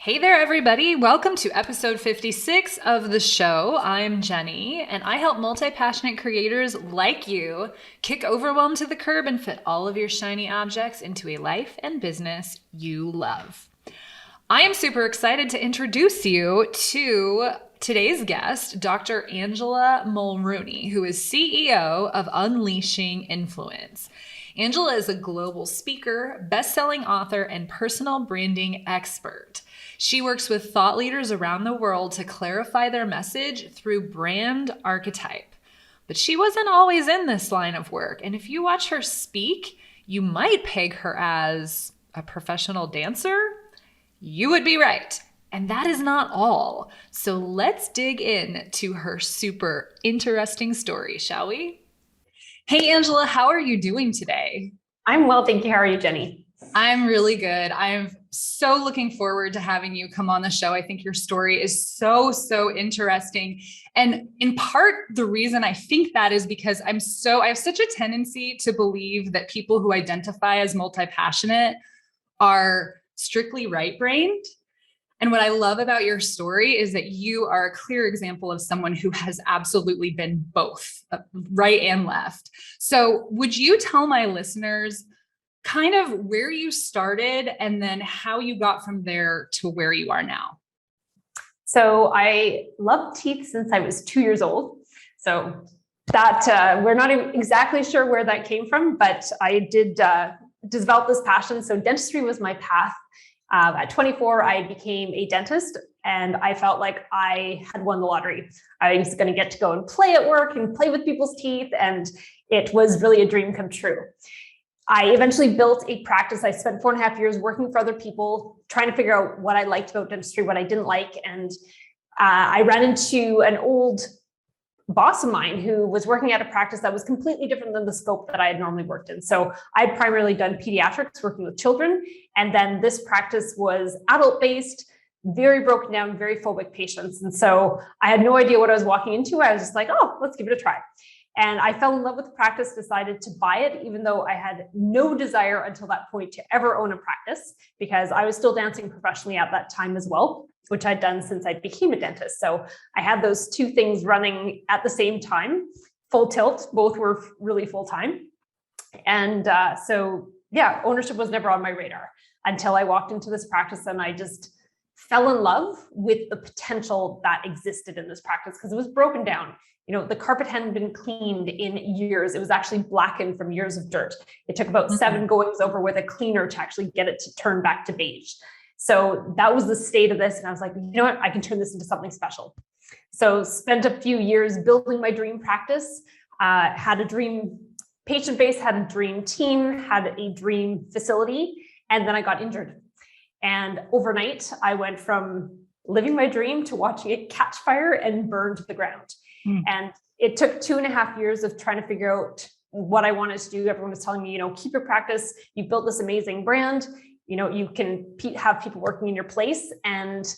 Hey there, everybody. Welcome to episode 56 of the show. I'm Jennie, and I help multi-passionate creators like you kick overwhelm to the curb and fit all of your shiny objects into a life and business you love. I am super excited to introduce you to today's guest, Dr. Angela Mulrooney, who is CEO of Unleashing Influence. Angela is a global speaker, best-selling author, and personal branding expert. She works with thought leaders around the world to clarify their message through brand archetype. But she wasn't always in this line of work. And if you watch her speak, you might peg her as a professional dancer. You would be right. And that is not all. So let's dig in to her super interesting story, shall we? Hey, Angela, how are you doing today? I'm well, thank you. How are you, Jennie? I'm really good. I'm so looking forward to having you come on the show. I think your story is so interesting. And in part, the reason I think that is because I have such a tendency to believe that people who identify as multi-passionate are strictly right-brained. And what I love about your story is that you are a clear example of someone who has absolutely been both, right and left. So would you tell my listeners kind of where you started and then how you got from there to where you are now? So I loved teeth since I was 2 years old. So that we're not exactly sure where that came from, but I did develop this passion. So dentistry was my path. At 24, I became a dentist and I felt like I had won the lottery. I was going to get to go and play at work and play with people's teeth. And it was really a dream come true. I eventually built a practice. I spent 4.5 years working for other people, trying to figure out what I liked about dentistry, what I didn't like. And I ran into an old boss of mine who was working at a practice that was completely different than the scope that I had normally worked in. So I'd primarily done pediatrics, working with children. And then this practice was adult-based, very broken down, very phobic patients. And so I had no idea what I was walking into. I was just like, oh, let's give it a try. And I fell in love with the practice, decided to buy it, even though I had no desire until that point to ever own a practice, because I was still dancing professionally at that time as well, which I'd done since I became a dentist. So I had those two things running at the same time, full tilt, both were really full time. And ownership was never on my radar until I walked into this practice and I just fell in love with the potential that existed in this practice because it was broken down. You know, the carpet hadn't been cleaned in years. It was actually blackened from years of dirt. It took about 7 goings over with a cleaner to actually get it to turn back to beige. So that was the state of this. And I was like, you know what, I can turn this into something special. So spent a few years building my dream practice, had a dream patient base, had a dream team, had a dream facility, and then I got injured. And overnight, I went from living my dream to watching it catch fire and burn to the ground. And it took 2.5 years of trying to figure out what I wanted to do. Everyone was telling me, you know, keep your practice. You built this amazing brand. You know, you can have people working in your place. And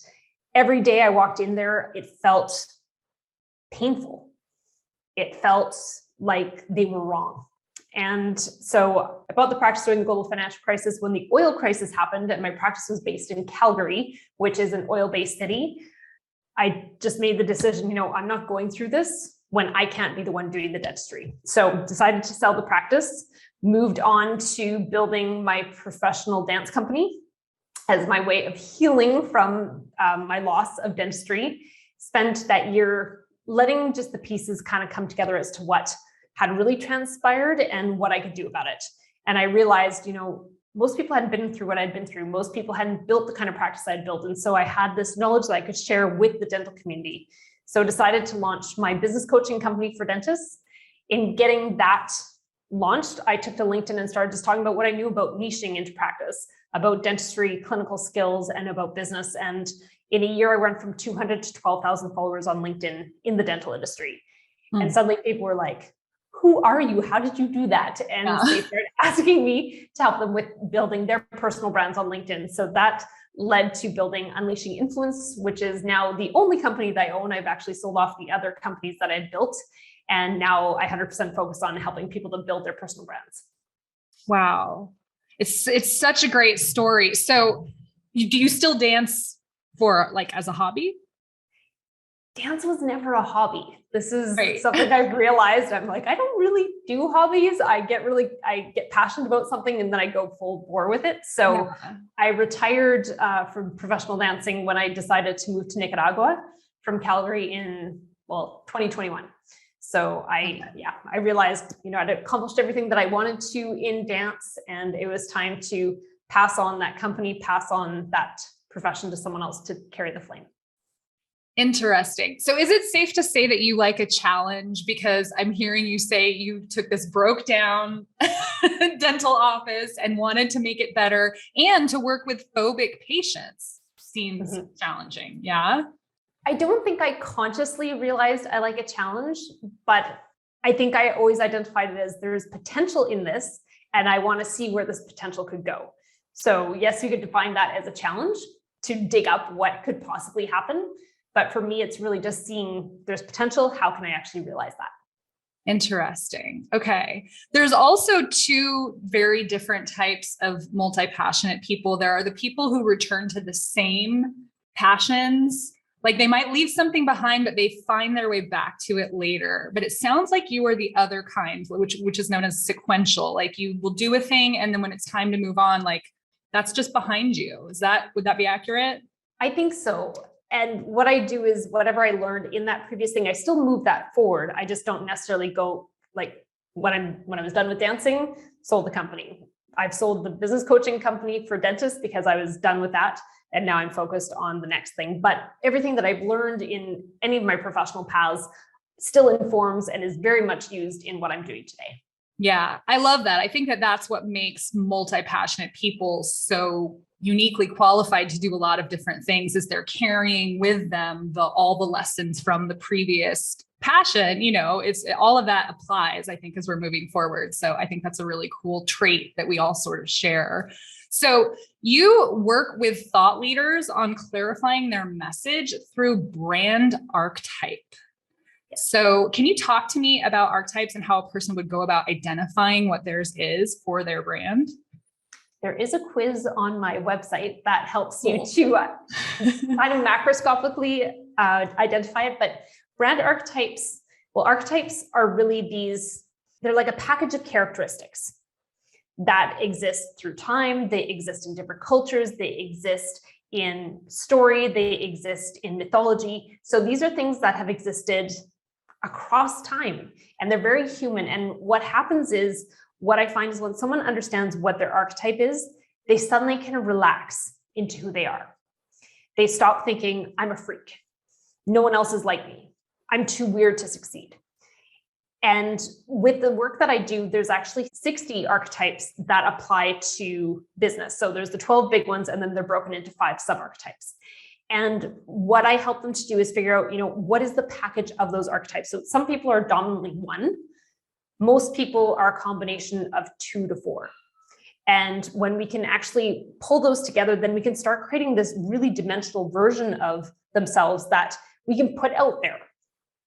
every day I walked in there, it felt painful. It felt like they were wrong. And so I bought the practice during the global financial crisis when the oil crisis happened, and my practice was based in Calgary, which is an oil-based city. I just made the decision, you know, I'm not going through this when I can't be the one doing the dentistry. So decided to sell the practice, moved on to building my professional dance company as my way of healing from my loss of dentistry. Spent that year letting just the pieces kind of come together as to what had really transpired and what I could do about it. And I realized, you know, most people hadn't been through what I'd been through. Most people hadn't built the kind of practice I'd built. And so I had this knowledge that I could share with the dental community. So decided to launch my business coaching company for dentists. In getting that launched, I took to LinkedIn and started just talking about what I knew about niching into practice, about dentistry, clinical skills, and about business. And in a year, I went from 200 to 12,000 followers on LinkedIn in the dental industry. And suddenly people were like, who are you? How did you do that? And they started asking me to help them with building their personal brands on LinkedIn. So that led to building Unleashing Influence, which is now the only company that I own. I've actually sold off the other companies that I built. And now I 100% focus on helping people to build their personal brands. Wow. It's such a great story. So do you still dance for like as a hobby? Dance was never a hobby. This is Right. something I've realized. I'm like, I don't really do hobbies. I get passionate about something and then I go full bore with it. So Yeah. I retired from professional dancing when I decided to move to Nicaragua from Calgary in, 2021. So I realized, I'd accomplished everything that I wanted to in dance, and it was time to pass on that company, pass on that profession to someone else to carry the flame. Interesting. So is it safe to say that you like a challenge? Because I'm hearing you say you took this broke down dental office and wanted to make it better, and to work with phobic patients seems challenging. Yeah. I don't think I consciously realized I like a challenge, but I think I always identified it as there's potential in this, and I want to see where this potential could go. So yes, you could define that as a challenge to dig up what could possibly happen. But for me, it's really just seeing there's potential. How can I actually realize that? Interesting. Okay. There's also two very different types of multi-passionate people. There are the people who return to the same passions. Like they might leave something behind, but they find their way back to it later. But it sounds like you are the other kind, which is known as sequential. Like you will do a thing, and then when it's time to move on, like that's just behind you. Would that be accurate? I think so. And what I do is whatever I learned in that previous thing, I still move that forward. I just don't necessarily go like when I was done with dancing, sold the company. I've sold the business coaching company for dentists because I was done with that. And now I'm focused on the next thing. But everything that I've learned in any of my professional paths still informs and is very much used in what I'm doing today. Yeah, I love that. I think that that's what makes multi-passionate people so uniquely qualified to do a lot of different things, is they're carrying with them all the lessons from the previous passion. It's all of that applies, I think, as we're moving forward. So I think that's a really cool trait that we all sort of share. So you work with thought leaders on clarifying their message through brand archetype. So can you talk to me about archetypes and how a person would go about identifying what theirs is for their brand? There is a quiz on my website that helps you to kind of macroscopically identify it. But brand archetypes, archetypes are really they're like a package of characteristics that exist through time. They exist in different cultures. They exist in story. They exist in mythology. So these are things that have existed across time, and they're very human. And what happens is, what I find is when someone understands what their archetype is, they suddenly kind of relax into who they are. They stop thinking, I'm a freak. No one else is like me. I'm too weird to succeed. And with the work that I do, there's actually 60 archetypes that apply to business. So there's the 12 big ones, and then they're broken into 5 sub-archetypes. And what I help them to do is figure out, what is the package of those archetypes? So some people are dominantly 1. Most people are a combination of 2 to 4. And when we can actually pull those together, then we can start creating this really dimensional version of themselves that we can put out there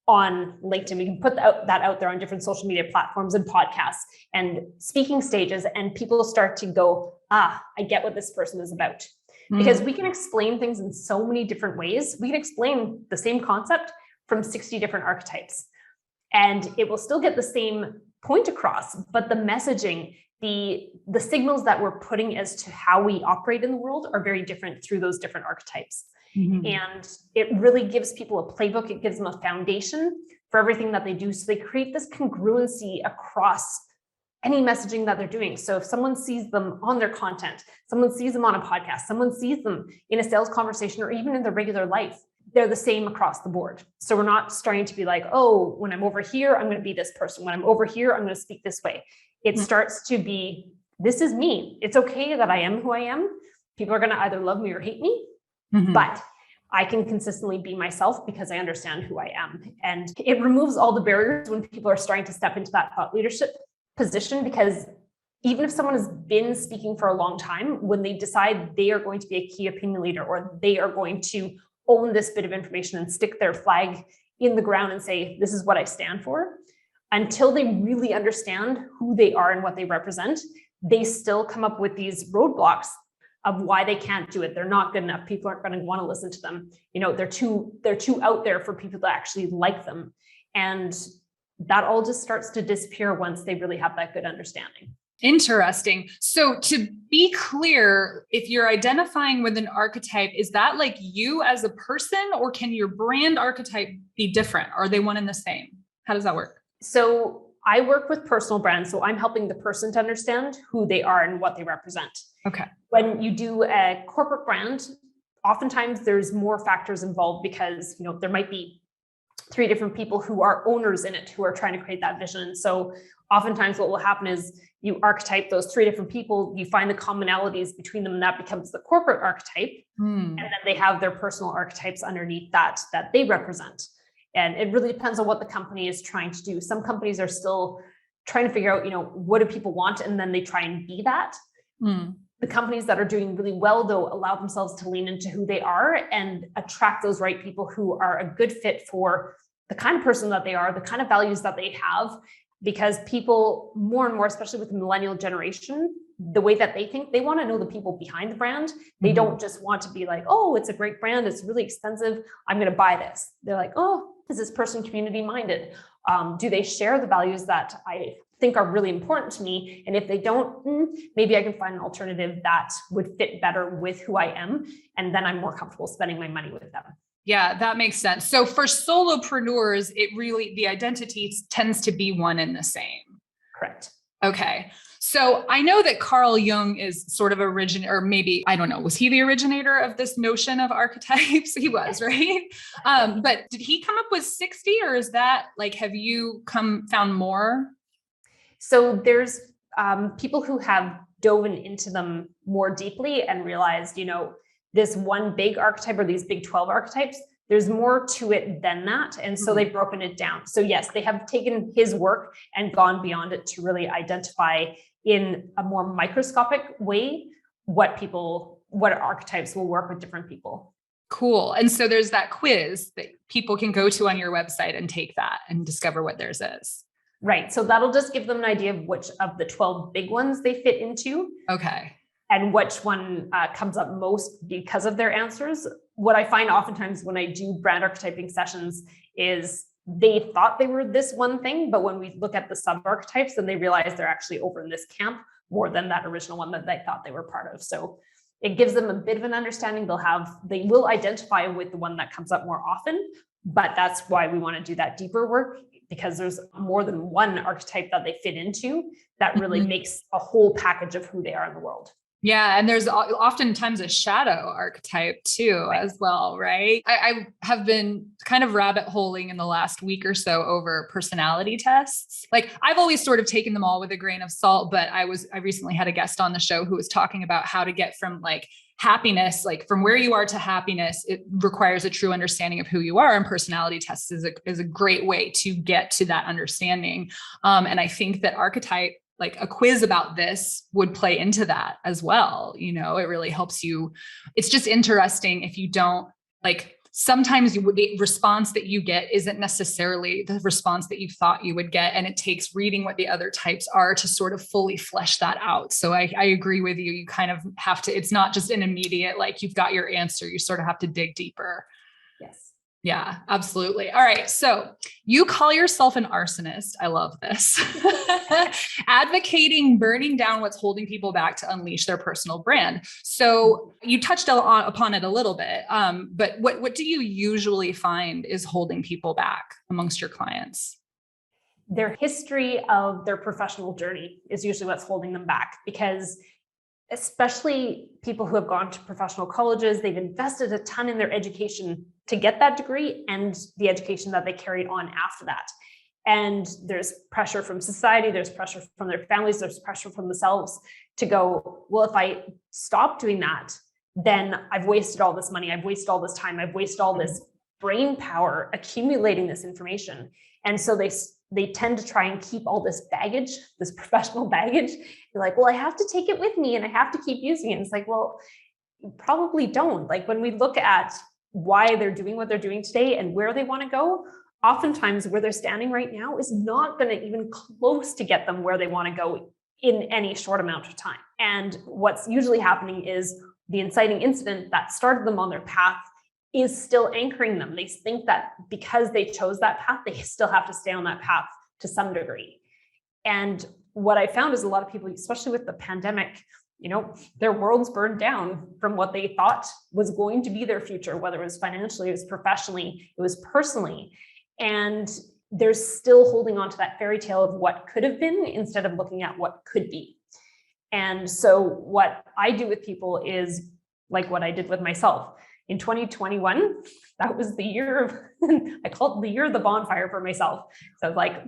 on LinkedIn. We can put that out there on different social media platforms and podcasts and speaking stages. And people start to go, I get what this person is about. Because we can explain things in so many different ways. We can explain the same concept from 60 different archetypes, and it will still get the same point across, but the messaging, the signals that we're putting as to how we operate in the world are very different through those different archetypes. And it really gives people a playbook. It gives them a foundation for everything that they do. So they create this congruency across any messaging that they're doing. So if someone sees them on their content, someone sees them on a podcast, someone sees them in a sales conversation, or even in their regular life, they're the same across the board. So we're not starting to be like, when I'm over here, I'm going to be this person. When I'm over here, I'm going to speak this way. It starts to be, this is me. It's okay that I am who I am. People are going to either love me or hate me, but I can consistently be myself because I understand who I am. And it removes all the barriers when people are starting to step into that thought leadership position, because even if someone has been speaking for a long time, when they decide they are going to be a key opinion leader, or they are going to own this bit of information and stick their flag in the ground and say, this is what I stand for, until they really understand who they are and what they represent, they still come up with these roadblocks of why they can't do it. They're not good enough. People aren't going to want to listen to them. They're too out there for people to actually like them. And that all just starts to disappear once they really have that good understanding. Interesting. So to be clear, if you're identifying with an archetype, is that like you as a person, or can your brand archetype be different? Are they one and the same? How does that work? So I work with personal brands. So I'm helping the person to understand who they are and what they represent. Okay. When you do a corporate brand, oftentimes there's more factors involved because, there might be 3 different people who are owners in it, who are trying to create that vision. So oftentimes what will happen is you archetype those 3 different people, you find the commonalities between them, and that becomes the corporate archetype. And then they have their personal archetypes underneath that they represent. And it really depends on what the company is trying to do. Some companies are still trying to figure out, what do people want? And then they try and be that. The companies that are doing really well, though, allow themselves to lean into who they are and attract those right people who are a good fit for the kind of person that they are, the kind of values that they have. Because people more and more, especially with the millennial generation, the way that they think, they want to know the people behind the brand. They don't just want to be like, oh, it's a great brand, it's really expensive, I'm going to buy this. They're like, oh, is this person community minded? Do they share the values that I think are really important to me? And if they don't, maybe I can find an alternative that would fit better with who I am. And then I'm more comfortable spending my money with them. Yeah, that makes sense. So for solopreneurs, the identity tends to be one and the same. Correct. Okay. So I know that Carl Jung is sort of or maybe, I don't know, was he the originator of this notion of archetypes? He was, right? But did he come up with 60, or is that like, have you found more? So there's people who have dove into them more deeply and realized, this one big archetype or these big 12 archetypes, there's more to it than that. And so they've broken it down. So yes, they have taken his work and gone beyond it to really identify in a more microscopic way what archetypes will work with different people. Cool. And so there's that quiz that people can go to on your website and take that and discover what theirs is. Right. So that'll just give them an idea of which of the 12 big ones they fit into. Okay. And which one comes up most because of their answers. What I find oftentimes when I do brand archetyping sessions is they thought they were this one thing, but when we look at the sub-archetypes, then they realize they're actually over in this camp more than that original one that they thought they were part of. So it gives them a bit of an understanding. They will identify with the one that comes up more often, but that's why we want to do that deeper work, because there's more than one archetype that they fit into that really makes a whole package of who they are in the world. Yeah. And there's oftentimes a shadow archetype too, as well, right? I have been kind of rabbit holing in the last week or so over personality tests. Like I've always sort of taken them all with a grain of salt, but I recently had a guest on the show who was talking about how to get from like happiness, like from where you are to happiness. It requires a true understanding of who you are. And personality tests is a great way to get to that understanding. And I think that archetype, like a quiz about this, would play into that as well. It really helps you. It's just interesting if you don't sometimes the response that you get isn't necessarily the response that you thought you would get. And it takes reading what the other types are to sort of fully flesh that out. So I agree with you. You kind of have to, it's not just an immediate, like you've got your answer. You sort of have to dig deeper. Yes. Yeah, absolutely. All right. So you call yourself an arsonist. I love this. Advocating burning down what's holding people back to unleash their personal brand. So you touched upon it a little bit, but what do you usually find is holding people back amongst your clients? Their history of their professional journey is usually what's holding them back, because especially people who have gone to professional colleges, they've invested a ton in their education to get that degree and the education that they carried on after that. And there's pressure from society, there's pressure from their families, there's pressure from themselves to go, well, if I stop doing that, then I've wasted all this money, I've wasted all this time, I've wasted all this brain power accumulating this information. And so they tend to try and keep all this baggage, this professional baggage. You're like, well, I have to take it with me and I have to keep using it. And it's like, well, you probably don't. Like when we look at why they're doing what they're doing today and where they want to go, oftentimes where they're standing right now is not going to even close to get them where they want to go in any short amount of time. And what's usually happening is the inciting incident that started them on their path is still anchoring them. They think that because they chose that path, they still have to stay on that path to some degree. And what I found is a lot of people, especially with the pandemic, their worlds burned down from what they thought was going to be their future, whether it was financially, it was professionally, it was personally. And they're still holding on to that fairy tale of what could have been instead of looking at what could be. And so what I do with people is like what I did with myself. In 2021, that was the year of, I call it the year of the bonfire for myself. So I was like,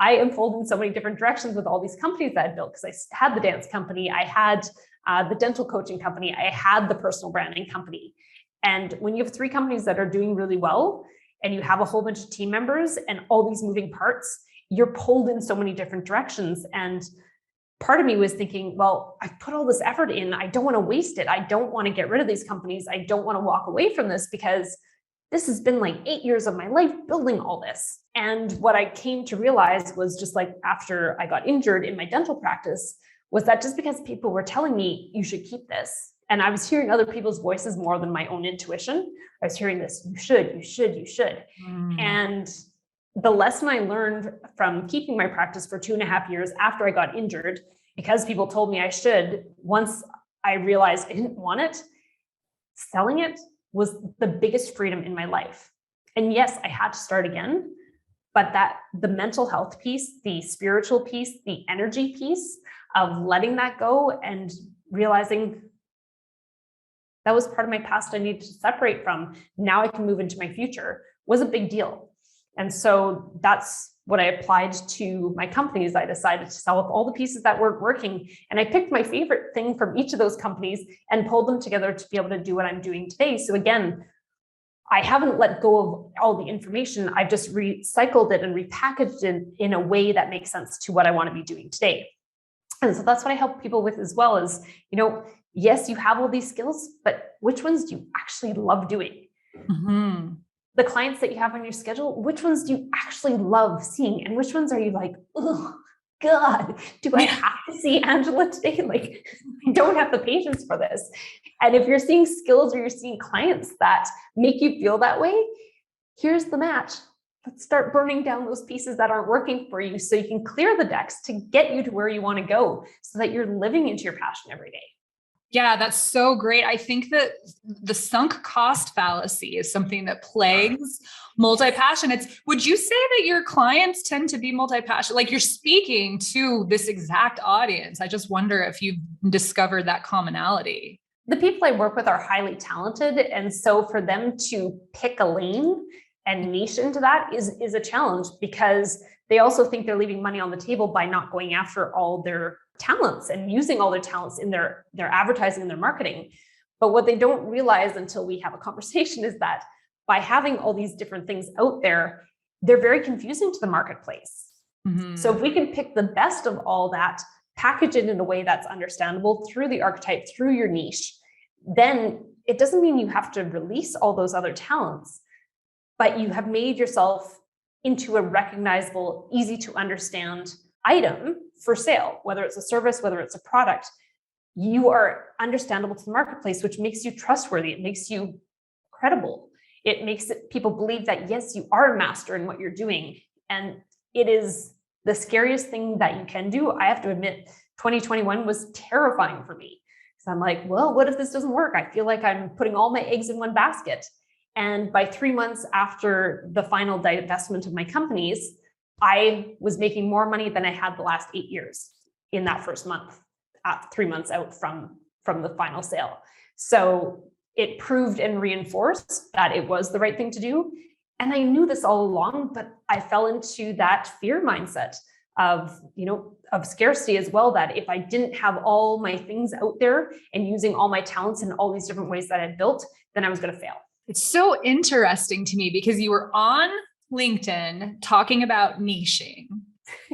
I unfolded in so many different directions with all these companies that I built, because I had the dance company, I had the dental coaching company, I had the personal branding company. And when you have 3 companies that are doing really well, and you have a whole bunch of team members and all these moving parts, you're pulled in so many different directions. And part of me was thinking, well, I've put all this effort in. I don't want to waste it. I don't want to get rid of these companies. I don't want to walk away from this, because this has been like 8 years of my life building all this. And what I came to realize was, just like after I got injured in my dental practice, was that just because people were telling me you should keep this, and I was hearing other people's voices more than my own intuition, I was hearing this, you should. And the lesson I learned from keeping my practice for 2.5 years after I got injured, because people told me I should, once I realized I didn't want it, selling it was the biggest freedom in my life. And yes, I had to start again, but that the mental health piece, the spiritual piece, the energy piece of letting that go and realizing that was part of my past I needed to separate from, now I can move into my future, was a big deal. And so that's what I applied to my companies. I decided to sell off all the pieces that weren't working. And I picked my favorite thing from each of those companies and pulled them together to be able to do what I'm doing today. So again, I haven't let go of all the information. I've just recycled it and repackaged it in a way that makes sense to what I want to be doing today. And so that's what I help people with as well, is, yes, you have all these skills, but which ones do you actually love doing? Mm-hmm. The clients that you have on your schedule, which ones do you actually love seeing? And which ones are you like, oh God, do I have to see Angela today? Like, I don't have the patience for this. And if you're seeing skills or you're seeing clients that make you feel that way, here's the match. Let's start burning down those pieces that aren't working for you, so you can clear the decks to get you to where you want to go, so that you're living into your passion every day. Yeah, that's so great. I think that the sunk cost fallacy is something that plagues multi-passionates. Would you say that your clients tend to be multi-passionate? Like, you're speaking to this exact audience. I just wonder if you've discovered that commonality. The people I work with are highly talented. And so for them to pick a lane and niche into that is a challenge, because they also think they're leaving money on the table by not going after all their talents and using all their talents in their advertising and their marketing. But what they don't realize until we have a conversation is that by having all these different things out there, they're very confusing to the marketplace. Mm-hmm. So if we can pick the best of all that, package it in a way that's understandable through the archetype, through your niche, then it doesn't mean you have to release all those other talents, but you have made yourself into a recognizable, easy to understand item for sale, whether it's a service, whether it's a product. You are understandable to the marketplace, which makes you trustworthy. It makes you credible. It makes people believe that, yes, you are a master in what you're doing. And it is the scariest thing that you can do. I have to admit, 2021 was terrifying for me. So I'm like, well, what if this doesn't work? I feel like I'm putting all my eggs in one basket. And by 3 months after the final divestment of my companies, I was making more money than I had the last 8 years in that first month, 3 months out from the final sale. So it proved and reinforced that it was the right thing to do. And I knew this all along, but I fell into that fear mindset of scarcity as well, that if I didn't have all my things out there and using all my talents in all these different ways that I'd built, then I was going to fail. It's so interesting to me, because you were on LinkedIn talking about niching,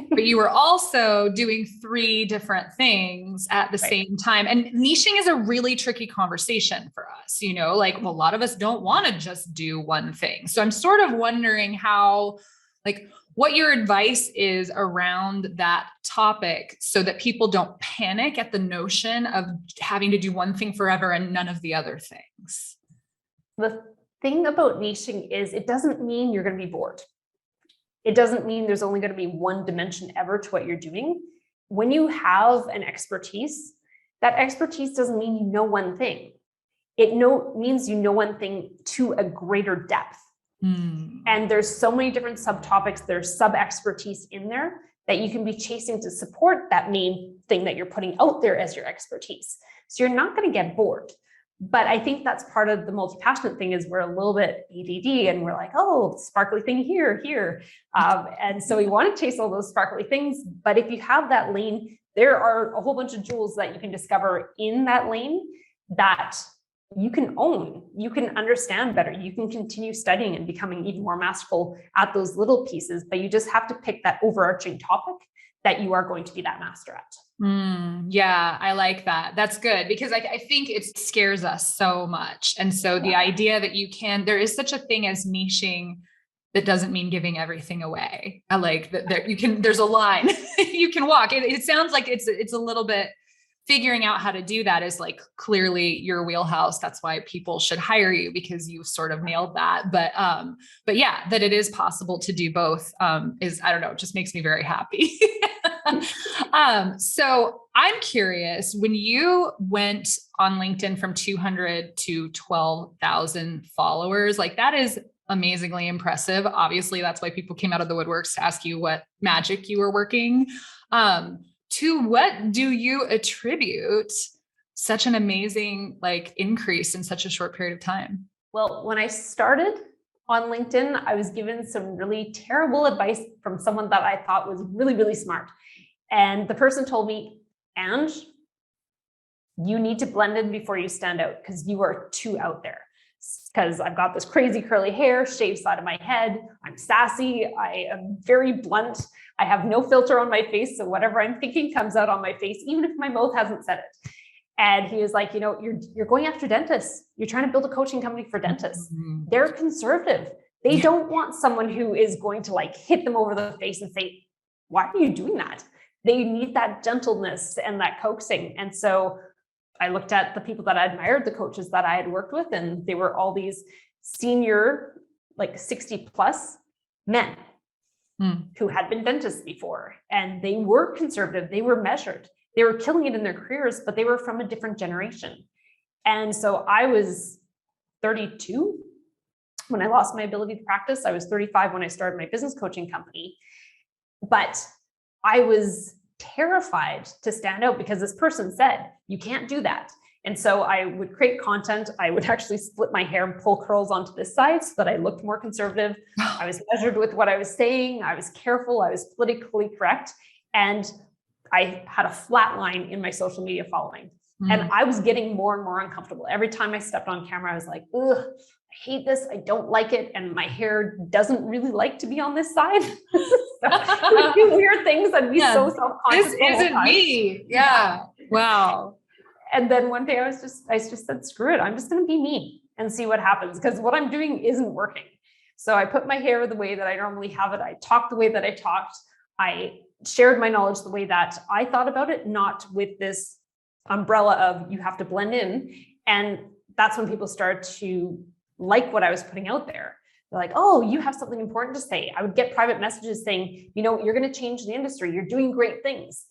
but you were also doing 3 different things at the same time. And niching is a really tricky conversation for us, like a lot of us don't want to just do one thing. So I'm sort of wondering how, like, what your advice is around that topic so that people don't panic at the notion of having to do one thing forever and none of the other things. The thing about niching is it doesn't mean you're going to be bored. It doesn't mean there's only going to be one dimension ever to what you're doing. When you have an expertise, that expertise doesn't mean you know one thing. It means you know one thing to a greater depth. And there's so many different subtopics, there's sub-expertise in there that you can be chasing to support that main thing that you're putting out there as your expertise. So you're not going to get bored. But I think that's part of the multi-passionate thing is we're a little bit ADD and we're like, oh, sparkly thing here. And so we want to chase all those sparkly things. But if you have that lane, there are a whole bunch of jewels that you can discover in that lane that you can own, you can understand better, you can continue studying and becoming even more masterful at those little pieces, but you just have to pick that overarching topic that you are going to be that master at. Yeah, I like that. That's good because I think it scares us so much. And so the idea that there is such a thing as niching that doesn't mean giving everything away. I like that there's a line you can walk. It sounds like it's a little bit figuring out how to do that is like clearly your wheelhouse. That's why people should hire you because you've sort of nailed that. But yeah, that it is possible to do both is, I don't know, it just makes me very happy. So I'm curious, when you went on LinkedIn from 200 to 12,000 followers, like that is amazingly impressive. Obviously, that's why people came out of the woodworks to ask you what magic you were working. To what do you attribute such an amazing increase in such a short period of time? Well, when I started on LinkedIn, I was given some really terrible advice from someone that I thought was really, really smart. And the person told me, Ange, you need to blend in before you stand out because you are too out there. Because I've got this crazy curly hair, shaved side of my head. I'm sassy. I am very blunt. I have no filter on my face. So whatever I'm thinking comes out on my face, even if my mouth hasn't said it. And he was like, you're going after dentists. You're trying to build a coaching company for dentists. They're conservative. They don't want someone who is going to hit them over the face and say, why are you doing that? They need that gentleness and that coaxing. And so I looked at the people that I admired, the coaches that I had worked with, and they were all these senior, 60 plus men who had been dentists before. And they were conservative, they were measured, they were killing it in their careers, but they were from a different generation. And so I was 32 when I lost my ability to practice. I was 35 when I started my business coaching company. But I was terrified to stand out because this person said, you can't do that. And so I would create content. I would actually split my hair and pull curls onto this side so that I looked more conservative. I was measured with what I was saying. I was careful. I was politically correct. And I had a flat line in my social media following. And I was getting more and more uncomfortable. Every time I stepped on camera, I was like, ugh, I hate this. I don't like it. And my hair doesn't really like to be on this side. So I would do weird things and be so self-conscious. This isn't me. Yeah. Wow. And then one day I just said, screw it. I'm just going to be me and see what happens. Because what I'm doing isn't working. So I put my hair the way that I normally have it. I talked the way that I talked. I shared my knowledge the way that I thought about it, not with this umbrella of you have to blend in. And that's when people start to like what I was putting out there. They're like, oh, you have something important to say. I would get private messages saying, you're going to change the industry. You're doing great things.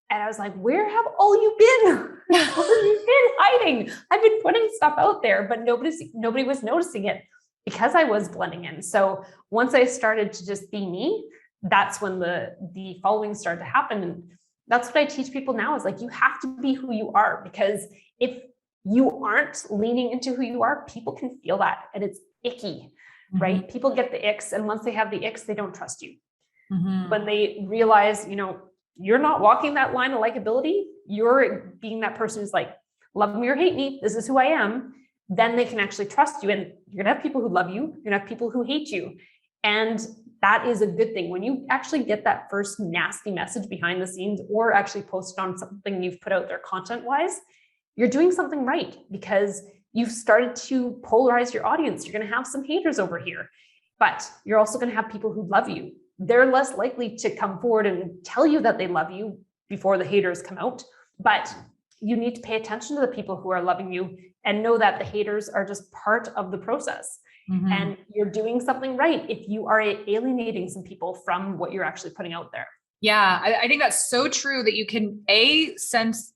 And I was like, where have all you been? Where have you been hiding? I've been putting stuff out there, but nobody was noticing it because I was blending in. So once I started to just be me, that's when the following started to happen. And that's what I teach people now is you have to be who you are, because if you aren't leaning into who you are, people can feel that. And it's icky, right? People get the icks. And once they have the icks, they don't trust you. When they realize, you're not walking that line of likability, you're being that person who's like, love me or hate me, this is who I am, then they can actually trust you. And you're gonna have people who love you, you're gonna have people who hate you. And that is a good thing. When you actually get that first nasty message behind the scenes or actually post on something you've put out there content-wise, you're doing something right because you've started to polarize your audience. You're gonna have some haters over here, but you're also gonna have people who love you. they're less likely to come forward and tell you that they love you before the haters come out. But you need to pay attention to the people who are loving you and know that the haters are just part of the process. Mm-hmm. And you're doing something right if you are alienating some people from what you're actually putting out there. Yeah, I think that's so true, that you can sense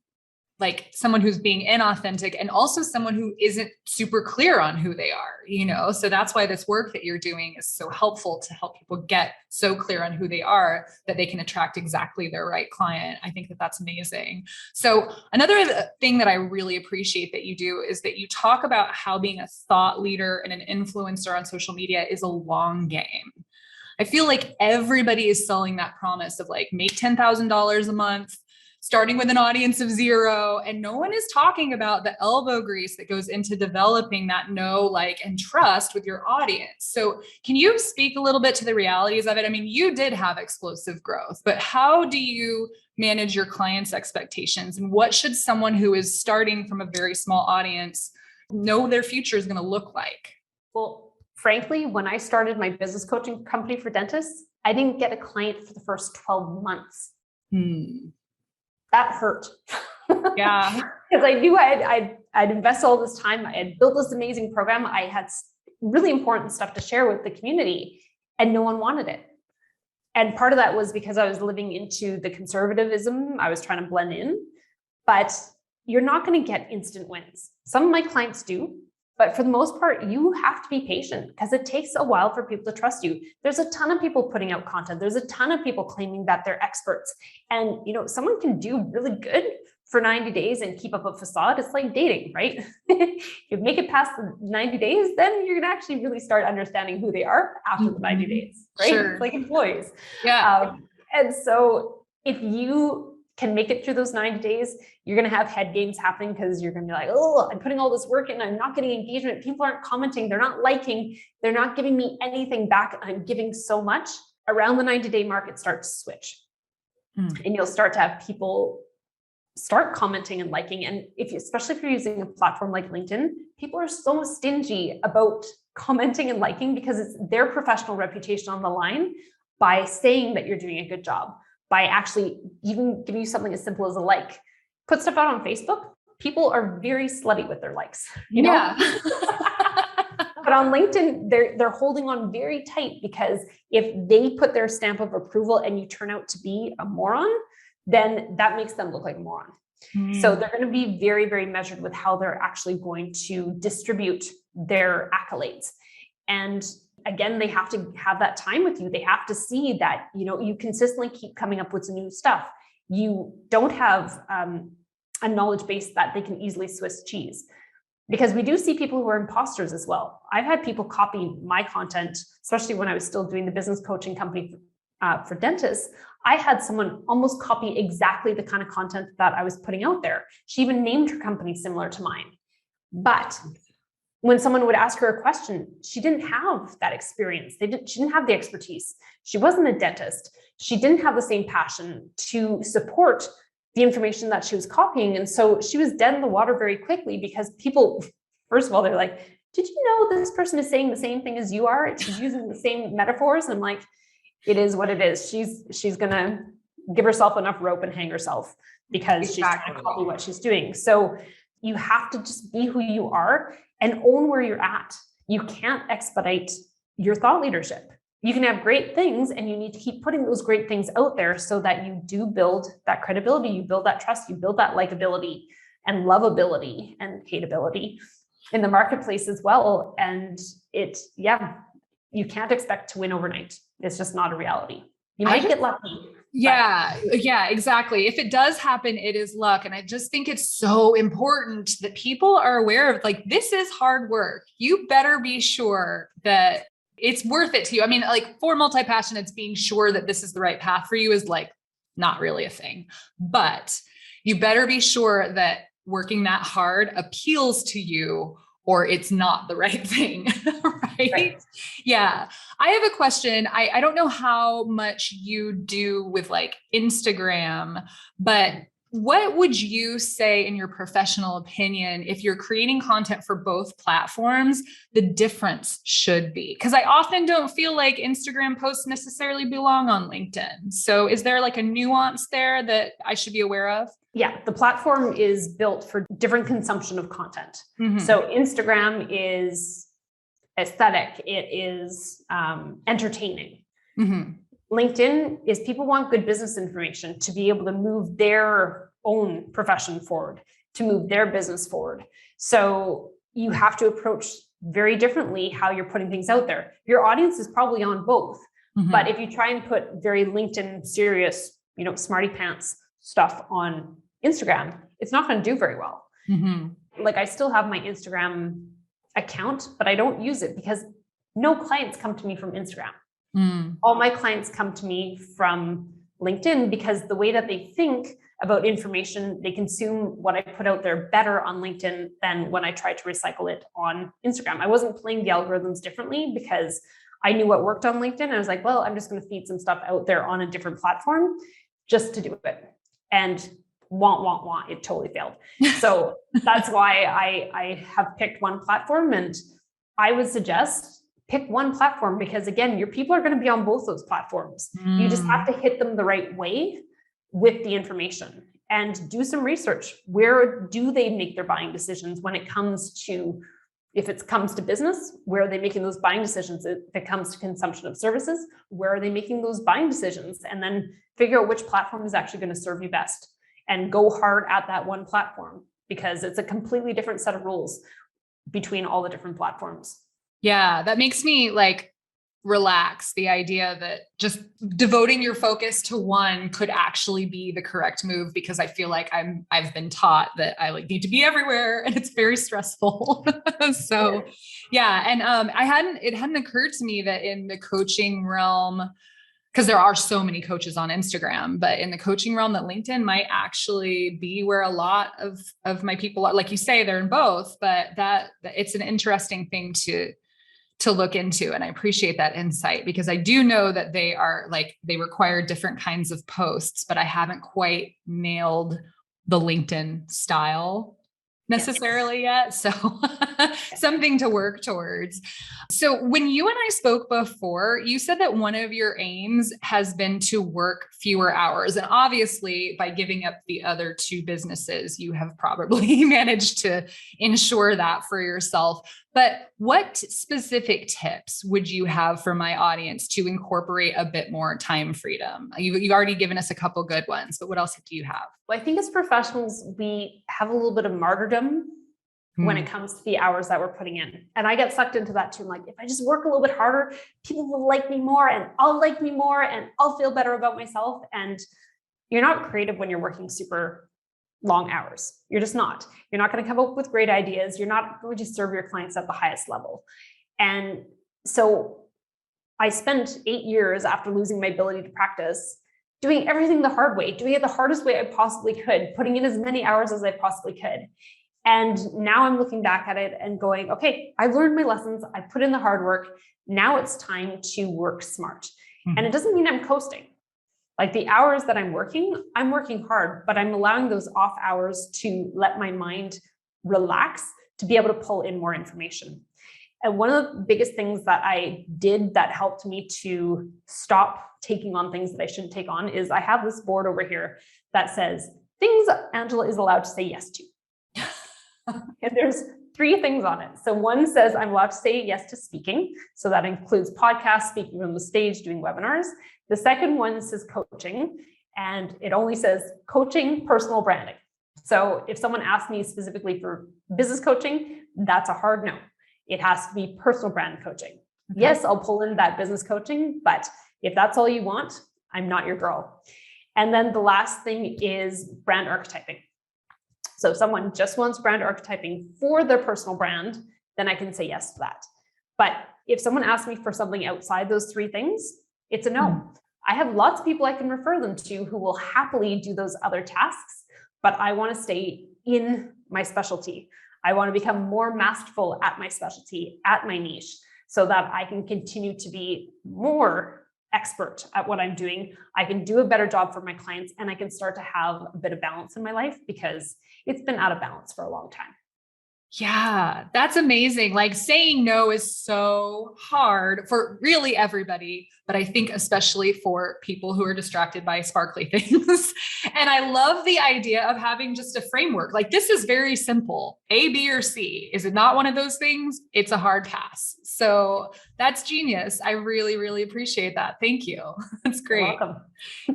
like someone who's being inauthentic, and also someone who isn't super clear on who they are, so that's why this work that you're doing is so helpful, to help people get so clear on who they are that they can attract exactly their right client. I think that that's amazing. So another thing that I really appreciate that you do is that you talk about how being a thought leader and an influencer on social media is a long game. I feel like everybody is selling that promise of like, make $10,000 a month, starting with an audience of 0. And no one is talking about the elbow grease that goes into developing that know, like, and trust with your audience. So can you speak a little bit to the realities of it? I mean, you did have explosive growth, but how do you manage your clients' expectations? And what should someone who is starting from a very small audience know their future is going to look like? Well, frankly, when I started my business coaching company for dentists, I didn't get a client for the first 12 months. That hurt. Yeah. Because I knew I'd invest all this time. I had built this amazing program. I had really important stuff to share with the community, and no one wanted it. And part of that was because I was living into the conservatism. I was trying to blend in, but you're not going to get instant wins. Some of my clients do, but for the most part, you have to be patient, because it takes a while for people to trust you. There's a ton of people putting out content. There's a ton of people claiming that they're experts. And, someone can do really good for 90 days and keep up a facade. It's like dating, right? If you make it past the 90 days, then you're going to actually really start understanding who they are after the 90 days, right? Sure. It's like employees. Yeah. And so if you can make it through those 90 days, you're going to have head games happening, because you're going to be like, oh, I'm putting all this work in, I'm not getting engagement. People aren't commenting. They're not liking. They're not giving me anything back. I'm giving so much. Around the 90-day mark, it starts to switch. And you'll start to have people start commenting and liking. And especially if you're using a platform like LinkedIn, people are so stingy about commenting and liking, because it's their professional reputation on the line by saying that you're doing a good job, by actually even giving you something as simple as a like. Put stuff out on Facebook. People are very slutty with their likes, Yeah. But on LinkedIn, they're holding on very tight, because if they put their stamp of approval and you turn out to be a moron, then that makes them look like a moron. So they're going to be very, very measured with how they're actually going to distribute their accolades. And again, they have to have that time with you. They have to see that, you consistently keep coming up with some new stuff. You don't have a knowledge base that they can easily Swiss cheese, because we do see people who are imposters as well. I've had people copy my content, especially when I was still doing the business coaching company for dentists. I had someone almost copy exactly the kind of content that I was putting out there. She even named her company similar to mine. But when someone would ask her a question, she didn't have that experience. She didn't have the expertise. She wasn't a dentist. She didn't have the same passion to support the information that she was copying. And so she was dead in the water very quickly, because people, first of all, they're like, did you know this person is saying the same thing as you are? She's using the same metaphors. And I'm like, it is what it is. She's going to give herself enough rope and hang herself, because she's trying to copy what she's doing. So you have to just be who you are and own where you're at. You can't expedite your thought leadership. You can have great things, and you need to keep putting those great things out there, so that you do build that credibility, you build that trust, you build that likability and lovability and hateability in the marketplace as well. And you can't expect to win overnight. It's just not a reality. You might get lucky. Yeah, exactly. If it does happen, it is luck. And I just think it's so important that people are aware of, like, this is hard work. You better be sure that it's worth it to you. I mean, like, for multi-passionates, being sure that this is the right path for you is like not really a thing, but you better be sure that working that hard appeals to you, or it's not the right thing. Right? Yeah. I have a question. I don't know how much you do with like Instagram, but What would you say, in your professional opinion, if you're creating content for both platforms, the difference should be? Because I often don't feel like Instagram posts necessarily belong on LinkedIn. So is there like a nuance there that I should be aware of? Yeah, the platform is built for different consumption of content. Mm-hmm. So Instagram is aesthetic, it is entertaining. Mm-hmm. LinkedIn is people want good business information to be able to move their own profession forward, to move their business forward. So you have to approach very differently how you're putting things out there. Your audience is probably on both, but if you try and put very LinkedIn serious, smarty pants stuff on Instagram, it's not going to do very well. Like I still have my Instagram account, but I don't use it because no clients come to me from Instagram. All my clients come to me from LinkedIn because the way that they think about information, they consume what I put out there better on LinkedIn than when I tried to recycle it on Instagram. I wasn't playing the algorithms differently because I knew what worked on LinkedIn. I was like, well, I'm just going to feed some stuff out there on a different platform just to do it. And it totally failed. So that's why I have picked one platform, and I would suggest pick one platform because again, your people are going to be on both those platforms. You just have to hit them the right way with the information and do some research. Where do they make their buying decisions when it comes to, if it comes to business, where are they making those buying decisions? If it comes to consumption of services, where are they making those buying decisions? And then figure out which platform is actually going to serve you best and go hard at that one platform because it's a completely different set of rules between all the different platforms. Yeah, that makes me like relax, the idea that just devoting your focus to one could actually be the correct move, because I feel like I've been taught that I like need to be everywhere and it's very stressful. So yeah. And it hadn't occurred to me that in the coaching realm, because there are so many coaches on Instagram, but in the coaching realm, that LinkedIn might actually be where a lot of my people are. Like you say, they're in both, but that it's an interesting thing to look into. And I appreciate that insight, because I do know that they require different kinds of posts, but I haven't quite nailed the LinkedIn style necessarily yet. So something to work towards. So when you and I spoke before, you said that one of your aims has been to work fewer hours. And obviously by giving up the other two businesses, you have probably managed to ensure that for yourself. But what specific tips would you have for my audience to incorporate a bit more time freedom? You've already given us a couple good ones, but what else do you have? Well, I think as professionals, we have a little bit of martyrdom when it comes to the hours that we're putting in. And I get sucked into that too. I'm like, if I just work a little bit harder, people will like me more and I'll like me more and I'll feel better about myself. And you're not creative when you're working super long hours. You're just not. You're not going to come up with great ideas. You're not going to serve your clients at the highest level. And so I spent 8 years after losing my ability to practice doing everything the hard way, doing it the hardest way I possibly could, putting in as many hours as I possibly could. And now I'm looking back at it and going, okay, I learned my lessons. I put in the hard work. Now it's time to work smart. And it doesn't mean I'm coasting. Like the hours that I'm working hard, but I'm allowing those off hours to let my mind relax to be able to pull in more information. And one of the biggest things that I did that helped me to stop taking on things that I shouldn't take on is I have this board over here that says things Angela is allowed to say yes to. And there's 3 things on it. So one says I'm allowed to say yes to speaking. So that includes podcasts, speaking from the stage, doing webinars. The second one says coaching, and it only says coaching, personal branding. So if someone asks me specifically for business coaching, that's a hard no. It has to be personal brand coaching. Okay. Yes, I'll pull in that business coaching, but if that's all you want, I'm not your girl. And then the last thing is brand archetyping. So if someone just wants brand archetyping for their personal brand, then I can say yes to that. But if someone asks me for something outside those 3 things, it's a no. I have lots of people I can refer them to who will happily do those other tasks, but I want to stay in my specialty. I want to become more masterful at my specialty, at my niche, so that I can continue to be more expert at what I'm doing, I can do a better job for my clients, and I can start to have a bit of balance in my life because it's been out of balance for a long time. Yeah, that's amazing. Like saying no is so hard for really everybody, but I think especially for people who are distracted by sparkly things. And I love the idea of having just a framework. Like this is very simple. A, B, or C. Is it not one of those things? It's a hard pass. So that's genius. I really, really appreciate that. Thank you. That's great. You're welcome.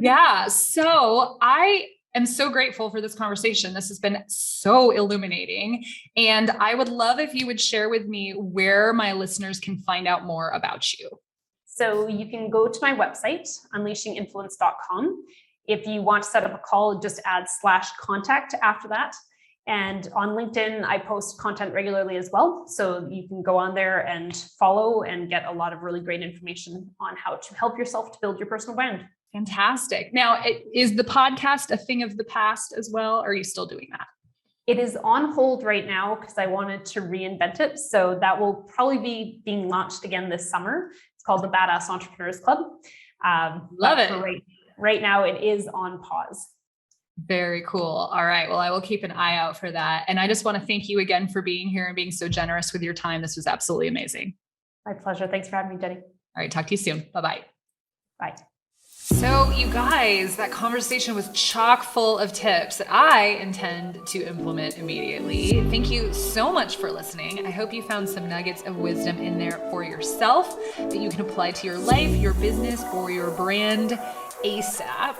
Yeah. So I'm so grateful for this conversation. This has been so illuminating. And I would love if you would share with me where my listeners can find out more about you. So you can go to my website, unleashinginfluence.com. If you want to set up a call, just add /contact after that. And on LinkedIn, I post content regularly as well. So you can go on there and follow and get a lot of really great information on how to help yourself to build your personal brand. Fantastic. Now, is the podcast a thing of the past as well? Or are you still doing that? It is on hold right now because I wanted to reinvent it. So that will probably be being launched again this summer. It's called the Badass Entrepreneurs Club. Love it. Right now, it is on pause. Very cool. All right. Well, I will keep an eye out for that. And I just want to thank you again for being here and being so generous with your time. This was absolutely amazing. My pleasure. Thanks for having me, Jennie. All right. Talk to you soon. Bye-bye. Bye. So you guys, that conversation was chock full of tips that I intend to implement immediately. Thank you so much for listening. I hope you found some nuggets of wisdom in there for yourself that you can apply to your life, your business, or your brand ASAP.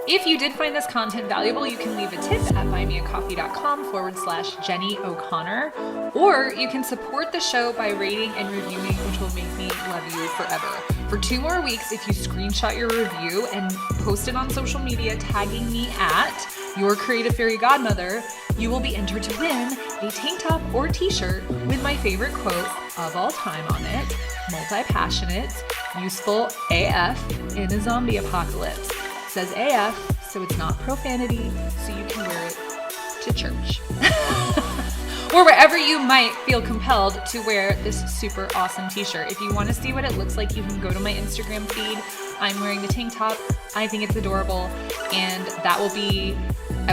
If you did find this content valuable, you can leave a tip at buymeacoffee.com/Jennie O'Connor, or you can support the show by rating and reviewing, which will make me love you forever. For 2 more weeks, if you screenshot your review and post it on social media, tagging me at Your Creative Fairy Godmother, you will be entered to win a tank top or t-shirt with my favorite quote of all time on it: multi-passionate, useful AF in a zombie apocalypse. It says AF, so it's not profanity, so you can wear it to church. Or wherever you might feel compelled to wear this super awesome t-shirt. If you want to see what it looks like, you can go to my Instagram feed. I'm wearing the tank top. I think it's adorable. And I will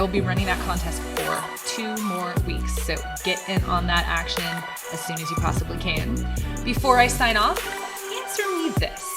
be running that contest for 2 more weeks. So get in on that action as soon as you possibly can. Before I sign off, answer me this.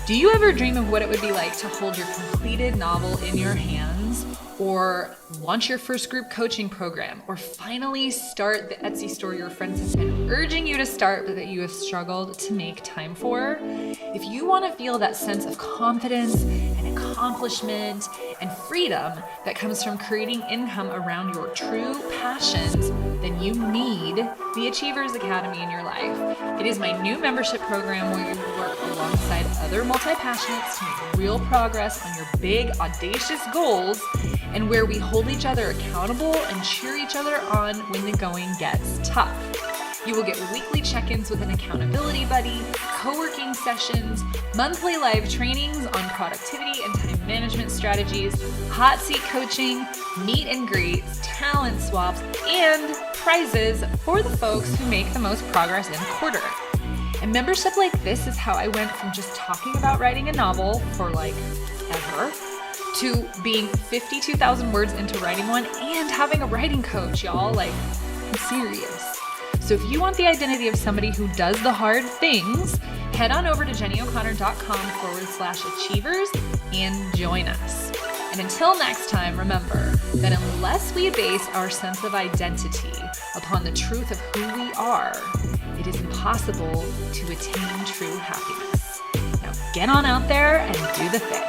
Do you ever dream of what it would be like to hold your completed novel in your hands, or launch your first group coaching program, or finally start the Etsy store your friends have been urging you to start but that you have struggled to make time for? If you want to feel that sense of confidence and accomplishment and freedom that comes from creating income around your true passions, then you need the Achievers Academy in your life. It is my new membership program where you work alongside other multi-passionates to make real progress on your big, audacious goals, and where we hold each other accountable and cheer each other on when the going gets tough. You will get weekly check-ins with an accountability buddy, co-working sessions, monthly live trainings on productivity and time management strategies, hot seat coaching, meet and greets, talent swaps, and prizes for the folks who make the most progress in a quarter. And membership like this is how I went from just talking about writing a novel for ever to being 52,000 words into writing one and having a writing coach, y'all. I'm serious. So if you want the identity of somebody who does the hard things, head on over to JennieO'Connor.com/achievers and join us. And until next time, remember that unless we base our sense of identity upon the truth of who we are, it is impossible to attain true happiness. Now get on out there and do the thing.